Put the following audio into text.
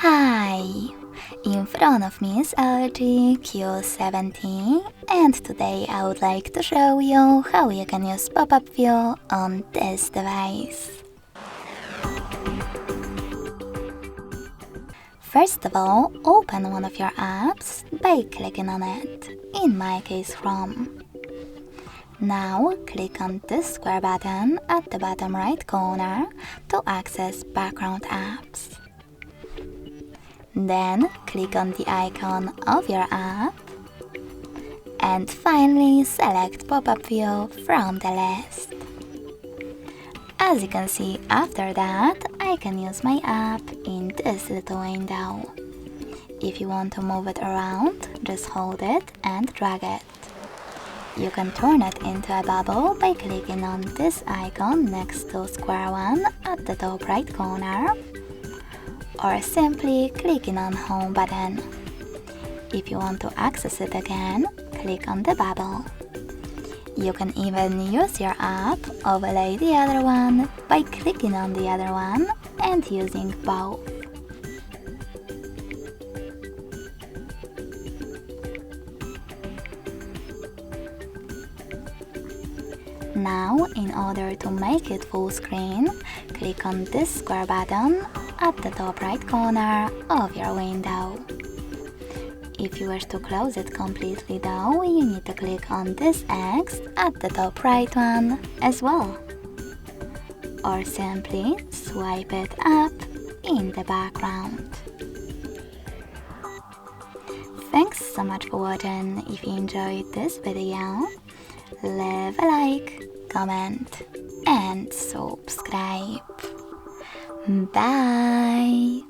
Hi! In front of me is LG Q70 and today I would like to show you how you can use pop-up view on this device. First of all, open one of your apps by clicking on it, in my case Chrome. Now click on this square button at the bottom right corner to access background apps. Then click on the icon of your app and finally select pop-up view from the list. As you can see, after that I can use my app in this little window. If you want to move it around, just hold it and drag it. You can turn it into a bubble by clicking on this icon next to square one at the top right corner, or simply clicking on home button. If you want to access it again, click on the bubble. You can even use your app overlay the other one by clicking on the other one and using both. Now, in order to make it full screen, click on this square button at the top right corner of your window. If you wish to close it completely though, you need to click on this X at the top right one as well. Or simply swipe it up in the background. Thanks so much for watching. If you enjoyed this video, leave a like, comment and subscribe. Bye!